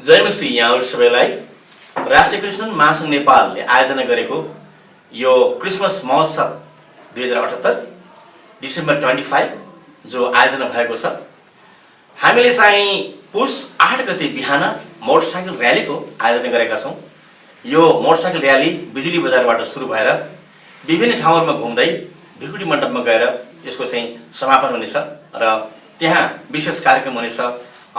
जय मसीह यहाँहरु सबैलाई राष्ट्रिय क्रिस्चियन महासंघ नेपालले आयोजना गरेको यो क्रिसमस महोत्सव 2078 डिसेम्बर 25 जो आयोजना भएको छ। हामीले चाहिँ पुस 8 गते बिहान मोटरसाइकल र्यालीको आयोजना गरेका छौं। यो मोटरसाइकल र्याली बिजुली बजारबाट सुरु भएर विभिन्न ठाउँहरुमा घुम्दै भिकुटी मण्डपमा गएर यसको चाहिँ समापन हुनेछ र त्यहाँ विशेष कार्यक्रम हुनेछ।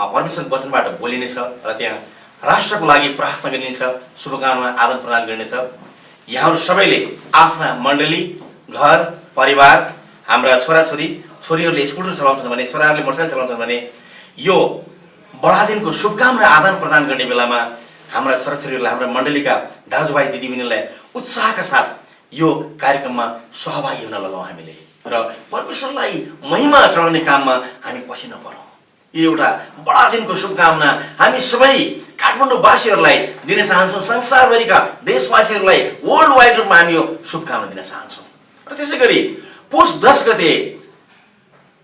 परमेश्वर वचनबाट बोलिनेछ र त्यहाँ राष्ट्रको लागि प्रार्थना गरिनेछ, शुभकामना आदान प्रदान गरिनेछ। यहाँहरु सबैले आफ्ना मण्डली, घर, परिवार, हाम्रा छोराछोरी, छोरीहरुले स्कुटर चलाउँछन् भने, छोराहरुले मोटरसाइकल चलाउँछन् भने यो बडा दिनको शुभकामना आदान प्रदान गर्ने बेलामा हाम्रा छोराछोरीहरुलाई, हाम्रा मण्डलीका दाजुभाइ दिदीबहिनीलाई उत्साहका साथ यो कार्यक्रममा सहभागी हुन लगाऊ हामीले र परमेश्वरलाई महिमा चढाउने काममा हामी पछि नपरौं। यो एउटा बडा दिनको शुभकामना हामी सबै काठमाडौँवासीहरुलाई दिन चाहन्छौं। संसारभरिका देशवासीहरुलाई वर्ल्ड वाइड रूपमा हामी यो शुभकामना दिन चाहन्छौं। र त्यसैगरी पुस 10 गते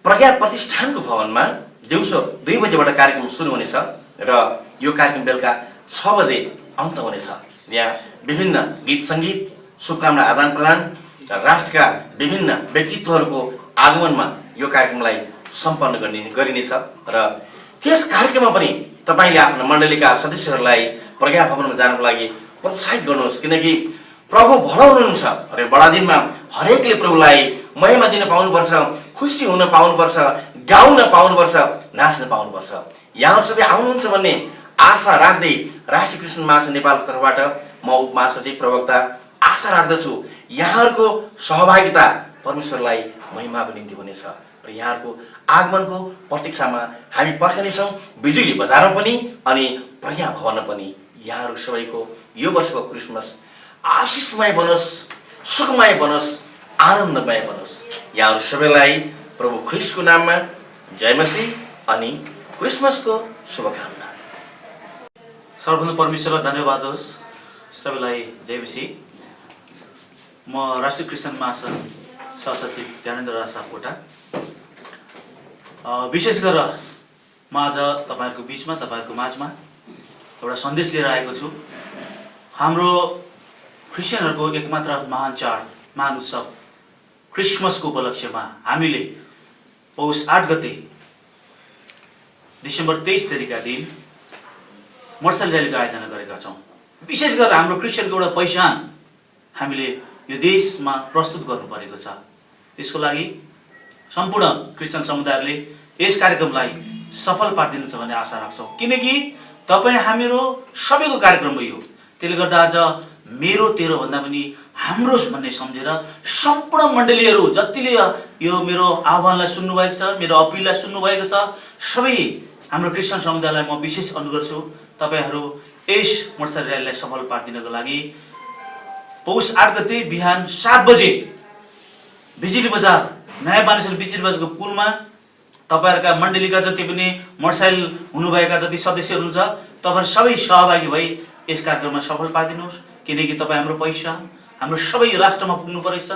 प्रज्ञा प्रतिष्ठानको भवनमा दिउँसो 2 बजेबाट कार्यक्रम सुरु हुनेछ र यो कार्यक्रम बेलुका 6 बजे अन्त हुनेछ। यहाँ विभिन्न गीत संगीत, शुभकामना आदान प्रदान र राष्ट्रका विभिन्न व्यक्तित्वहरूको आगमनमा यो कार्यक्रमलाई सम्पन्न गरिनेछ र त्यस कार्यक्रममा पनि तपाईले आफ्ना मण्डलीका सदस्यहरूलाई प्रज्ञा भवनमा जानको लागि प्रोत्साहित गर्नुहोस्, किनकि प्रभु भलो हुनुहुन्छ र बडा दिनमा हरेकले प्रभुलाई महिमा दिन पाउनुपर्छ, खुसी हुन पाउनुपर्छ, गाउन पाउनुपर्छ, नाच्न पाउनुपर्छ। यहाँ सबै आउनुहुन्छ भन्ने आशा राख्दै राष्ट्रिय क्रिस्चियन महासंघ नेपालको तर्फबाट म उपमहासचिव प्रवक्ता आशा राख्दछु यहाँहरुको सहभागिता परमेश्वरलाई महिमाको निम्ति हुनेछ र यहाँहरुको आगमनको प्रतीक्षामा हामी पर्खनेछौं। बिजुली बजारमा पनि अनि प्रज्ञा भवनमा पनि यहाँहरु सबैको यो वर्षको क्रिसमस आशीषमय बनोस्, सुखमय बनोस्, आनन्दमय बनोस्। यहाँहरु सबैलाई प्रभु ख्रीष्टको नाममा जय मसीह अनि क्रिसमसको शुभकामना। सर्वप्रथम परमेश्वरलाई धन्यवाद होस्। सबैलाई जय मसीह। म राष्ट्रिय क्रिस्चियन महासंघ सहसचिव ज्ञानेन्द्र राज सापकोटा। विशेष गरेर म आज तपाईहरुको बीचमा, तपाईहरुको माझमा एउटा सन्देश लिएर आएको छु। हाम्रो क्रिस्चियनहरुको एकमात्र महान चाड, महान उत्सव क्रिसमसको उपलक्ष्यमा हामीले पौष 8 गते डिसेम्बर 23 तारिकका दिन मोटरसाइकल र्यालीको आयोजना गरेका छौं। विशेष गरेर हाम्रो क्रिस्चियनको एउटा पहिचान हामीले यो देशमा प्रस्तुत गर्नु परेको छ। त्यसको लागि सम्पूर्ण क्रिस्चियन समुदायले यस कार्यक्रमलाई सफल पार्दिनुहुन्छ भन्ने आशा राख्छौं, किनकि तपाई हामीहरू सबैको कार्यक्रम हो यो। त्यसले गर्दा आज मेरो तेरो भन्दा पनि हाम्रो भन्ने सम्झेर सम्पूर्ण मण्डलीहरू जतिले यो मेरो आह्वानलाई सुन्नु भएको छ, मेरो अपिललाई सुन्नु भएको छ, सबै हाम्रो क्रिस्चियन समुदायलाई म विशेष अनुरोध गर्छु तपाईहरु यस मोटरसाइकल र्यालीलाई सफल पार्दिनको लागि पौष 8 गते बिहान 7 बजे बिजुली बजार, नयाँ बानेश्वर बिजुली बजारको पुलमा तपाईहरुका मण्डलीका जति पनि मोटरसाइकल हुनुभएका जति सदस्यहरू हुनुहुन्छ तपाईहरु सबै सहभागी भई यस कार्यक्रममा सफल पार्दिनुहोस्, किनकि तपाई हाम्रो पैसा हाम्रो सबै राष्ट्रमा पुग्नु परेछ।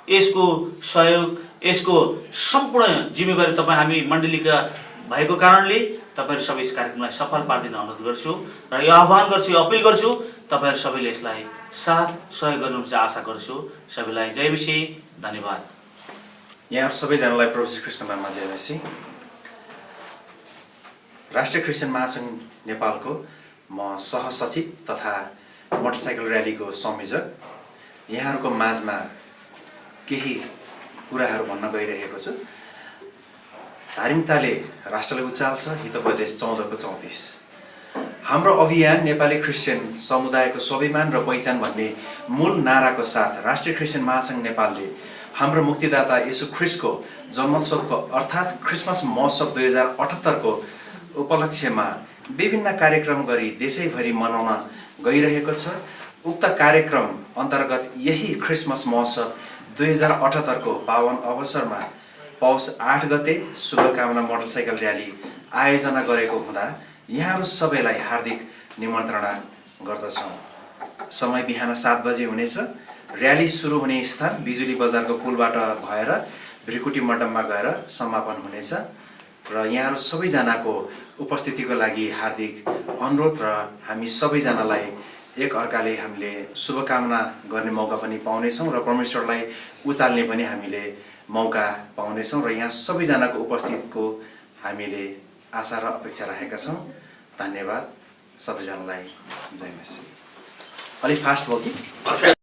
यसको सहयोग, यसको सम्पूर्ण जिम्मेवारी तपाई हामी मण्डलीका भएको कारणले तपाईहरु सबै यस कार्यक्रमलाई सफल पार्दिन अनुरोध गर्छु र यो आह्वान गर्छु, यो अपिल गर्छु तपाईहरु सबैले यसलाई साथ सहयोग गर्नुहुन्छ आशा गर्छु। सबैलाई जय मसीह, धन्यवाद। यहाँ सबैजनालाई प्रभु श्री कृष्ण नाममा जय मसीह। राष्ट्रिय क्रिस्चियन महासंघ नेपालको म सहसचिव तथा मोटरसाइकल र्यालीको संयोजक यहाँहरुको माझमा केही कुराहरू भन्न गइरहेको छु। धार्मिकताले राष्ट्रलाई उचाल्छ, हितोपदेश 14 को 34। हाम्रो अभियान नेपाली क्रिस्चियन समुदायको स्वाभिमान र पहिचान भन्ने मूल नाराको साथ राष्ट्रिय क्रिस्चियन महासंघ नेपालले हाम्रो मुक्तिदाता येशू ख्रीष्टको जन्मोत्सवको अर्थात् क्रिसमस महोत्सव 2078 को उपलक्ष्यमा विभिन्न कार्यक्रम गरी देशैभरि मनाउन गइरहेको छ। उक्त कार्यक्रम अन्तर्गत यही क्रिसमस महोत्सव 2078 को पावन अवसरमा पौष 8 गते शुभकामना मोटरसाइकल र्याली आयोजना गरेको हुँदा यहाँहरु सबैलाई हार्दिक निमन्त्रणा गर्दछौं। समय बिहान 7 बजे हुनेछ। र्याली सुरु हुने स्थान बिजुली बजारको पुलबाट भएर भिकुटी मण्डपमा गएर समापन हुनेछ। र यहाँहरू सबैजनाको उपस्थितिको लागि हार्दिक अनुरोध र हामी सबैजनालाई एक अर्काले हामीले शुभकामना गर्ने मौका पनि पाउनेछौँ र परमेश्वरलाई उचाल्ने पनि हामीले मौका पाउनेछौँ र यहाँ सबैजनाको उपस्थितिको हामीले आशा र अपेक्षा राखेका छौँ। धन्यवाद सबैजनालाई। जय मसीह। अलिक फास्ट भयो कि?